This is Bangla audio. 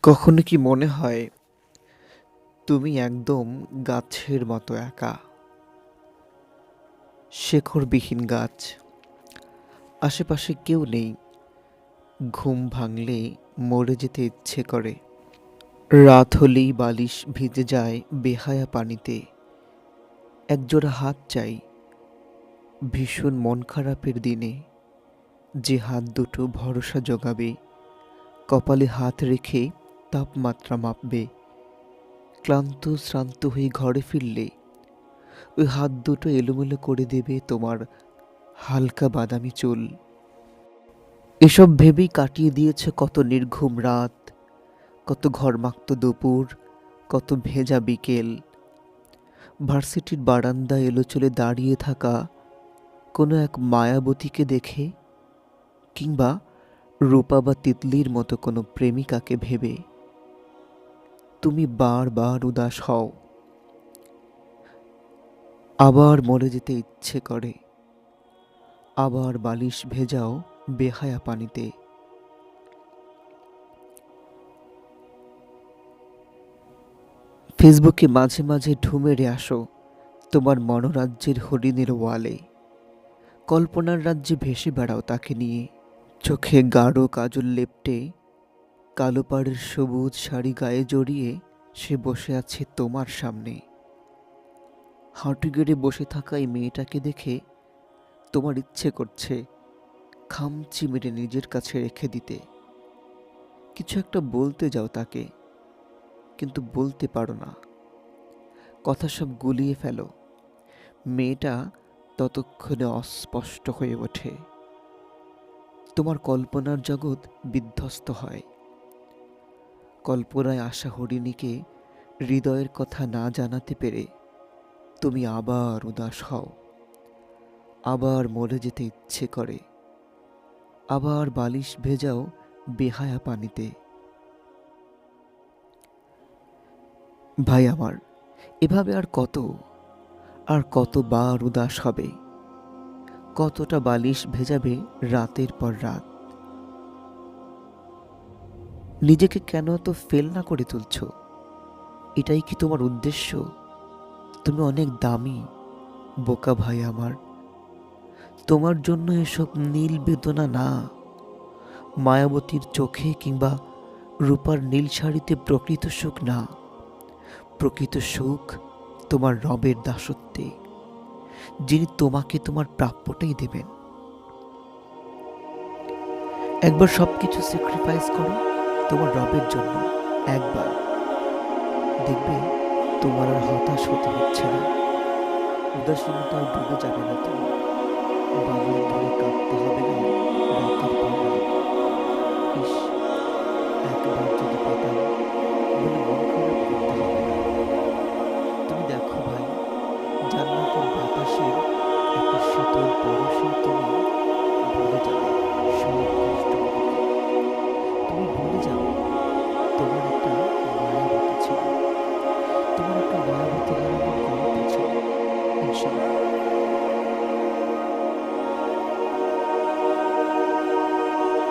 কখনো কি মনে হয় তুমি একদম গাছের মতো একা, শেকড়বিহীন গাছ, আশেপাশে কেউ নেই, ঘুম ভাঙলে মরে যেতে ইচ্ছে করে। রাত হলেই বালিশ ভিজে যায় বেহায়া পানিতে। একজোড়া হাত চাই ভীষণ মন খারাপের দিনে, যে হাত দুটো ভরসা জোগাবে, কপালে হাত রেখে তাপমাত্রা মাপবে। ক্লান্ত শ্রান্ত হয়ে ঘরে ফিরলে ওই হাত দুটো এলোমেলো করে দেবে তোমার হালকা বাদামি চুল। এসব ভেবেই কাটিয়ে দিয়েছে কত নির্ঘুম রাত, কত ঘরমাক্ত দুপুর, কত ভেজা বিকেল। ভার্সিটির বারান্দায় এলোচলে দাঁড়িয়ে থাকা কোনো এক মায়াবতীকে দেখে, কিংবা রূপা বা তিতলির মতো কোনো প্রেমিকাকে ভেবে তুমি বারবার উদাস হও, আবার মরে যেতে ইচ্ছে করে, আবার বালিশ ভেজাও বেহায়া পানিতে। ফেসবুকে মাঝে মাঝে ঢুঁ মেরে আসো তোমার মনোরাজ্যের হরিণের ওয়ালে। কল্পনার রাজ্যে ভেসে বেড়াও তাকে নিয়ে, চোখে গাঢ় কাজল লেপ্টে, কালো পাড়ের সবুজ শাড়ি গায়ে জড়িয়ে সে বসে আছে তোমার সামনে। হাঁটু গেড়ে বসে থাকা এই মেয়েটাকে দেখে তোমার ইচ্ছে করছে খামচি মেরে নিজের কাছে রেখে দিতে। কিছু একটা বলতে যাও তাকে, কিন্তু বলতে পারো না, কথা সব গুলিয়ে ফেলো। মেয়েটা ততক্ষণে অস্পষ্ট হয়ে ওঠে, তোমার কল্পনার জগৎ বিধ্বস্ত হয়। কল্পনায় আসা হরিণীকে হৃদয়ের কথা না জানাতে পেরে তুমি আবার উদাস হও, আবার মরে যেতে ইচ্ছে করে, আবার বালিশ ভেজাও বেহায়া পানিতে। ভাই আমার, এভাবে আর কতবার উদাস হবে, কতটা বালিশ ভেজাবে রাতের পর রাত। নিজেকে কেন এত ফেল না করে তুলছ? এটাই কি তোমার উদ্দেশ্য? তুমি অনেক দামি বোকা ভাই আমার। তোমার জন্য এসব নীল বেদনা না, মায়াবতীর চোখে কিংবা রূপার নীল শাড়িতে প্রকৃত সুখ না। প্রকৃত সুখ তোমার রবের দাসত্বে, যিনি তোমাকে তোমার প্রাপ্যটাই দেবেন। একবার সবকিছু স্যাক্রিফাইস করো তোমার রবের জন্য, একবার। দেখবে তোমার আর হতাশ হতে হচ্ছে না, উদাসীনতায় ডুবে যাবে না তুমি, বাবুল ধরে কাঁদতে